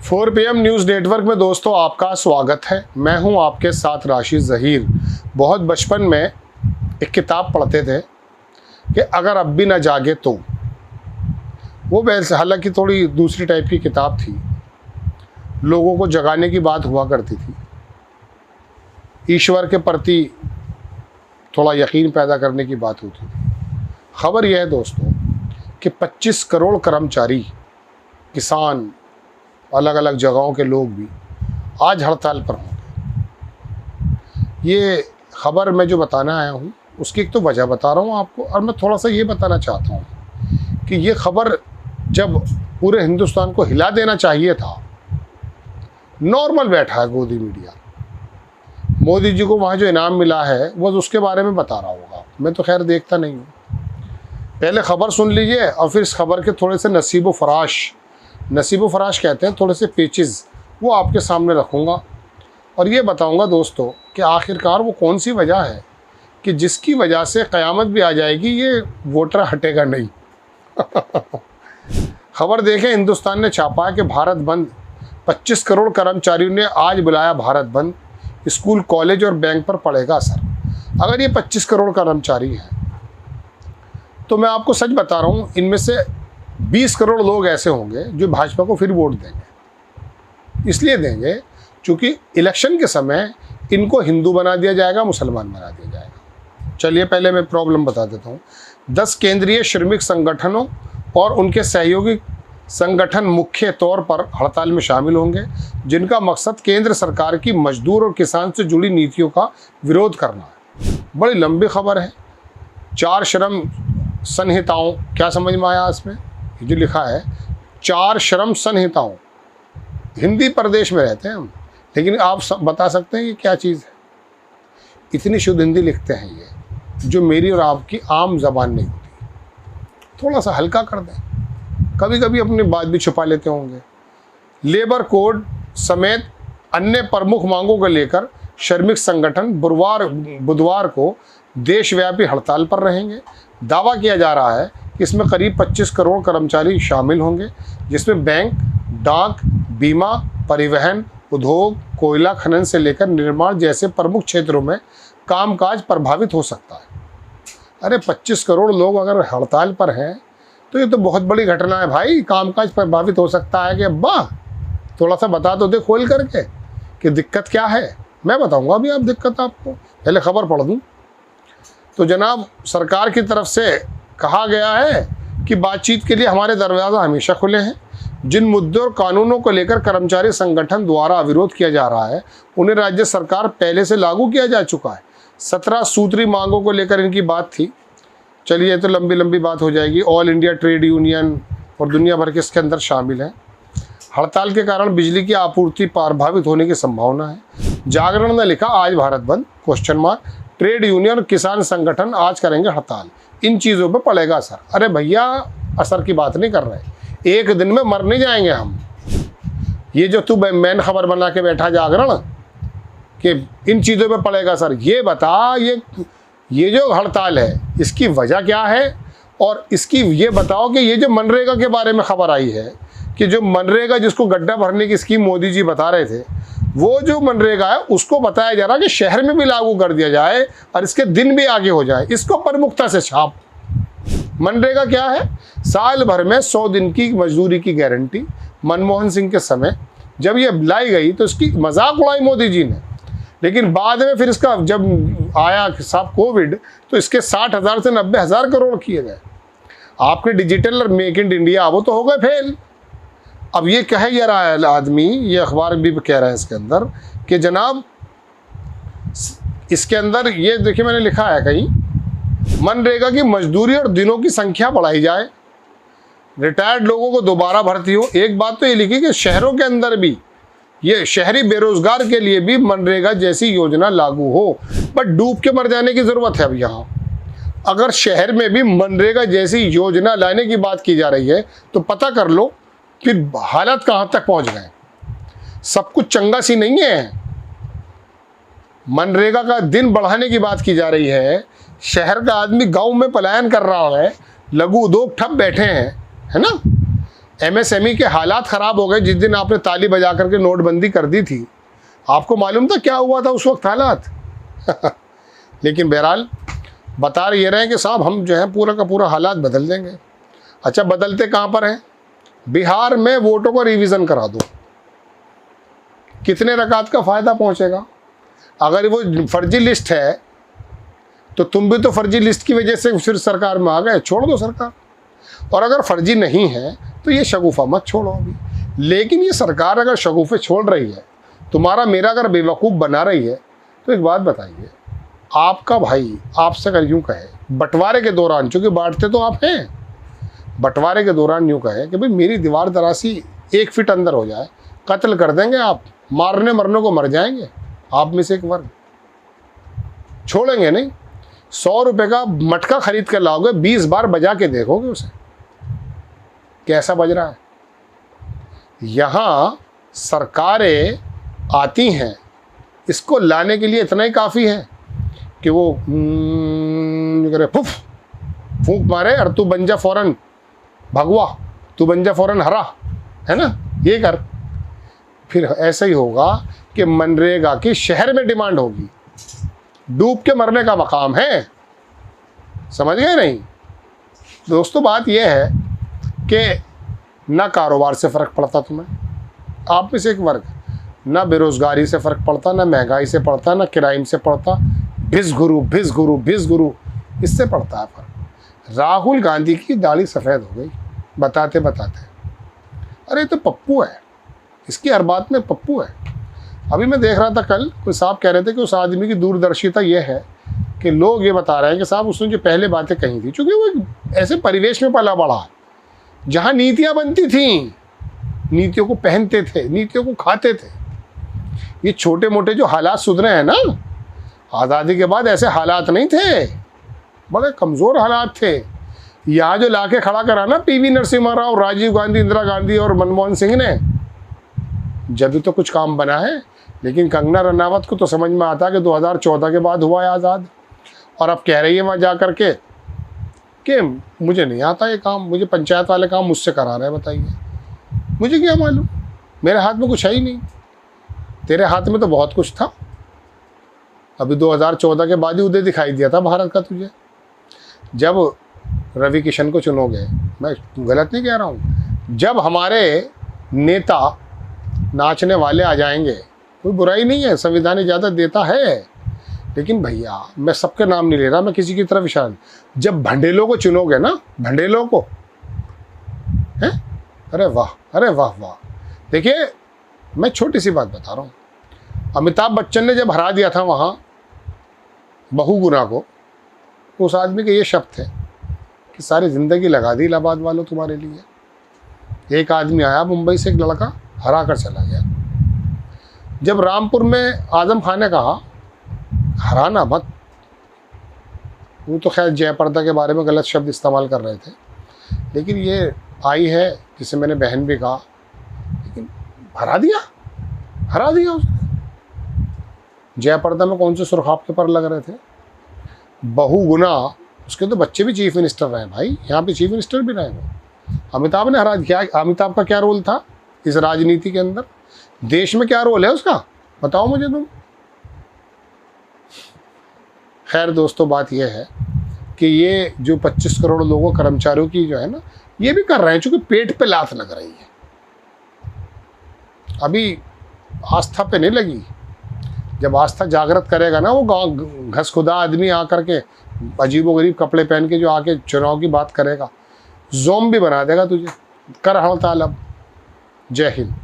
4 PM news network में दोस्तों आपका स्वागत है। मैं हूं आपके साथ राशिद ज़हीर। बहुत बचपन में एक किताब पढ़ते थे कि अगर अब भी न जागे तो। वो वैसे हालांकि थोड़ी दूसरी टाइप की किताब थी, लोगों को जगाने की बात हुआ करती थी, ईश्वर के प्रति थोड़ा यकीन पैदा करने की बात होती थी। खबर यह है दोस्तों कि 25 करोड़ कर्मचारी, किसान, अलग अलग जगहों के लोग भी आज हड़ताल पर होंगे। ये खबर मैं जो बताना आया हूँ उसकी एक तो वजह बता रहा हूँ आपको, और मैं थोड़ा सा ये बताना चाहता हूँ कि ये खबर जब पूरे हिंदुस्तान को हिला देना चाहिए था, नॉर्मल बैठा है गोदी मीडिया। मोदी जी को वहाँ जो इनाम मिला है वो उसके बारे में बता रहा होगा, मैं तो खैर देखता नहीं हूँ। पहले खबर सुन लीजिए और फिर इस खबर के थोड़े से नसीब व फराश कहते हैं, थोड़े से पेचेस वो आपके सामने रखूँगा और ये बताऊँगा दोस्तों कि आखिरकार वो कौन सी वजह है कि जिसकी वजह से क़यामत भी आ जाएगी, ये वोटर हटेगा नहीं। खबर देखें, हिंदुस्तान ने छापा है कि भारत बंद, 25 करोड़ कर्मचारियों ने आज बुलाया भारत बंद, स्कूल, कॉलेज और बैंक पर पड़ेगा असर। अगर ये 25 करोड़ कर्मचारी हैं तो मैं आपको सच बता रहा हूँ, इनमें से 20 करोड़ लोग ऐसे होंगे जो भाजपा को फिर वोट देंगे। इसलिए देंगे क्योंकि इलेक्शन के समय इनको हिंदू बना दिया जाएगा, मुसलमान बना दिया जाएगा। चलिए पहले मैं प्रॉब्लम बता देता हूँ। 10 केंद्रीय श्रमिक संगठनों और उनके सहयोगी संगठन मुख्य तौर पर हड़ताल में शामिल होंगे, जिनका मकसद केंद्र सरकार की मजदूर और किसान से जुड़ी नीतियों का विरोध करना है। बड़ी लंबी खबर है। 4 श्रम संहिताओं, क्या समझ में आया इसमें? ये जो लिखा है 4 श्रम संहिताओं, हिंदी प्रदेश में रहते हैं हम, लेकिन आप बता सकते हैं ये क्या चीज़ है? इतनी शुद्ध हिंदी लिखते हैं ये, जो मेरी और आपकी आम जबान नहीं होती। थोड़ा सा हल्का कर दें, कभी कभी अपनी बात भी छुपा लेते होंगे। लेबर कोड समेत अन्य प्रमुख मांगों को लेकर श्रमिक संगठन बुधवार को देशव्यापी हड़ताल पर रहेंगे। दावा किया जा रहा है कि इसमें करीब 25 करोड़ कर्मचारी शामिल होंगे, जिसमें बैंक, डाक, बीमा, परिवहन, उद्योग, कोयला खनन से लेकर निर्माण जैसे प्रमुख क्षेत्रों में कामकाज प्रभावित हो सकता है। अरे 25 करोड़ लोग अगर हड़ताल पर हैं तो ये तो बहुत बड़ी घटना है भाई। कामकाज प्रभावित हो सकता है कि अब्बा थोड़ा सा बता दो दे खोल करके कि दिक्कत क्या है। मैं बताऊंगा अभी आप दिक्कत आपको, पहले खबर पढ़ दूं। तो जनाब, सरकार की तरफ से कहा गया है कि बातचीत के लिए हमारे दरवाज़ा हमेशा खुले हैं। जिन मुद्दों और कानूनों को लेकर कर्मचारी संगठन द्वारा विरोध किया जा रहा है, उन्हें राज्य सरकार पहले से लागू किया जा चुका है। 17 सूत्री मांगों को लेकर इनकी बात थी। चलिए, तो लंबी लंबी बात हो जाएगी। ऑल इंडिया ट्रेड यूनियन और दुनिया भर के इसके अंदर शामिल हैं। हड़ताल के कारण बिजली की आपूर्ति प्रभावित होने की संभावना है। जागरण ने लिखा, आज भारत बंद ? ट्रेड यूनियन और किसान संगठन आज करेंगे हड़ताल, इन चीज़ों पे पड़ेगा असर। अरे भैया, असर की बात नहीं कर रहे, एक दिन में मर नहीं जाएंगे हम। ये जो तू मैन खबर बना के बैठा जागरण कि इन चीज़ों पे पड़ेगा असर, ये बता, ये जो हड़ताल है इसकी वजह क्या है? और इसकी ये बताओ कि ये जो मनरेगा के बारे में खबर आई है कि जो मनरेगा, जिसको गड्ढा भरने की स्कीम मोदी जी बता रहे थे, वो जो मनरेगा है उसको बताया जा रहा है कि शहर में भी लागू कर दिया जाए और इसके दिन भी आगे हो जाए। इसको प्रमुखता से छाप। मनरेगा क्या है? साल भर में 100 दिन की मजदूरी की गारंटी। मनमोहन सिंह के समय जब ये लाई गई तो इसकी मजाक उड़ाई मोदी जी ने, लेकिन बाद में फिर इसका जब आया साहब कोविड तो इसके 60,000 से 90,000 करोड़ किए गए। आपके डिजिटल और मेक इन इंडिया वो तो हो गए फेल। अब ये कह ये रहा है आदमी, ये अखबार भी कह रहा है इसके अंदर कि जनाब, इसके अंदर ये देखिए मैंने लिखा है कहीं, मनरेगा की मजदूरी और दिनों की संख्या बढ़ाई जाए, रिटायर्ड लोगों को दोबारा भर्ती हो। एक बात तो ये लिखी कि शहरों के अंदर भी, ये शहरी बेरोजगार के लिए भी मनरेगा जैसी योजना लागू हो। बट डूब के मर जाने की ज़रूरत है अब यहाँ। अगर शहर में भी मनरेगा जैसी योजना लाने की बात की जा रही है तो पता कर लो फिर हालत कहाँ तक पहुँच गए। सब कुछ चंगा सी नहीं है। मनरेगा का दिन बढ़ाने की बात की जा रही है, शहर का आदमी गांव में पलायन कर रहा है, लघु उद्योग ठप बैठे हैं, है ना। एमएसएमई के हालात ख़राब हो गए जिस दिन आपने ताली बजा करके नोटबंदी कर दी थी। आपको मालूम था क्या हुआ था उस वक्त हालात? लेकिन बहरहाल बता ये रहे हैं कि साहब हम जो है पूरा का पूरा हालात बदल देंगे। अच्छा, बदलते कहाँ पर हैं? बिहार में वोटों को रिवीजन करा दो। कितने रकात का फ़ायदा पहुँचेगा? अगर वो फर्जी लिस्ट है तो तुम भी तो फर्जी लिस्ट की वजह से फिर सरकार में आ गए, छोड़ दो सरकार। और अगर फर्जी नहीं है तो ये शगुफा मत छोड़ो अभी। लेकिन ये सरकार अगर शगुफे छोड़ रही है, तुम्हारा मेरा अगर बेवकूफ़ बना रही है, तो एक बात बताइए, आपका भाई आपसे अगर यूँ कहे बंटवारे के दौरान, चूँकि बांटते तो आप हैं, बंटवारे के दौरान यूँ कहे कि भाई मेरी दीवार दरासी 1 फीट अंदर हो जाए, कत्ल कर देंगे आप, मारने मरने को मर जाएंगे, आप में से एक वर्ग छोड़ेंगे नहीं। 100 रुपये का मटका खरीद कर लाओगे, 20 बार बजा के देखोगे उसे कैसा बज रहा है। यहाँ सरकारें आती हैं, इसको लाने के लिए इतना ही काफ़ी है कि वो करे फुफ फूंक मारे और तू बन जा फौरन भगवा, तू बन जा फौरन हरा, है ना, ये कर। फिर ऐसा ही होगा कि मनरेगा की शहर में डिमांड होगी, डूब के मरने का मकाम है। समझ गए नहीं दोस्तों? बात यह है कि ना कारोबार से फ़र्क पड़ता तुम्हें, आप में से एक वर्ग, ना बेरोज़गारी से फ़र्क पड़ता, ना महंगाई से पड़ता, ना क्राइम से पड़ता, भिस गुरु इससे पड़ता है फ़र्क। राहुल गांधी की दाढ़ी सफ़ेद हो गई बताते बताते। अरे तो पप्पू है, इसकी हर बात में पप्पू है। अभी मैं देख रहा था कल, कोई साहब कह रहे थे कि उस आदमी की दूरदर्शिता ये है कि लोग ये बता रहे हैं कि साहब उसने जो पहले बातें कही थी, चूँकि वो ऐसे परिवेश में पला बड़ा जहाँ नीतियाँ बनती थीं, नीतियों को पहनते थे, नीतियों को खाते थे। ये छोटे मोटे जो हालात सुधरे हैं ना, आज़ादी के बाद ऐसे हालात नहीं थे, बड़े कमज़ोर हालात थे। यहाँ जो लाके खड़ा करा ना पीवी नरसिम्हा राव, राजीव गांधी, इंदिरा गांधी और मनमोहन सिंह ने, जब भी तो कुछ काम बना है। लेकिन कंगना रनावत को तो समझ में आता है कि 2014 के बाद हुआ है आज़ाद, और अब कह रही है वहाँ जा कर के कि मुझे नहीं आता ये काम, मुझे पंचायत वाले काम मुझसे करा रहे हैं। बताइए मुझे क्या मालूम, मेरे हाथ में कुछ है ही नहीं, तेरे हाथ में तो बहुत कुछ था। अभी 2014 के बाद ही उदय दिखाई दिया था भारत का तुझे। जब रवि किशन को चुनोगे, मैं गलत नहीं कह रहा हूँ, जब हमारे नेता नाचने वाले आ जाएंगे, कोई बुराई नहीं है, संविधान इजाज़त देता है। लेकिन भैया मैं सबके नाम नहीं ले रहा, मैं किसी की तरफ इशारा नहीं। जब भंडेलों को चुनोगे ना, भंडेलों को, हैं, अरे वाह, अरे वाह वाह। देखिए मैं छोटी सी बात बता रहा हूँ, अमिताभ बच्चन ने जब हरा दिया था वहाँ बहुगुना को, उस आदमी के ये शब्द थे कि सारी ज़िंदगी लगा दी इलाहाबाद वालों तुम्हारे लिए। एक आदमी आया मुंबई से, एक लड़का हरा कर चला गया। जब रामपुर में आजम खान ने कहा हराना मत, वो तो खैर जयप्रदा के बारे में गलत शब्द इस्तेमाल कर रहे थे, लेकिन ये आई है जिसे मैंने बहन भी कहा, लेकिन हरा दिया उसने। जयप्रदा में कौन से सुरखाब के पर लग रहे थे, बहुगुना उसके तो बच्चे भी चीफ मिनिस्टर रहे भाई, यहाँ पे चीफ मिनिस्टर भी रहे वो। अमिताभ ने हरा दिया। अमिताभ का क्या रोल था इस राजनीति के अंदर, देश में क्या रोल है उसका, बताओ मुझे तुम। खैर दोस्तों, बात यह है कि ये जो 25 करोड़ लोगों कर्मचारियों की जो है ना, ये भी कर रहे हैं चूँकि पेट पे लात लग रही है, अभी आस्था पे नहीं लगी। जब आस्था जागृत करेगा ना, वो गाँव घसखुदा आदमी आकर के अजीबोगरीब कपड़े पहन के जो आके चुनाव की बात करेगा, ज़ोंबी बना देगा तुझे। कर हड़ताल अब। जय हिंद।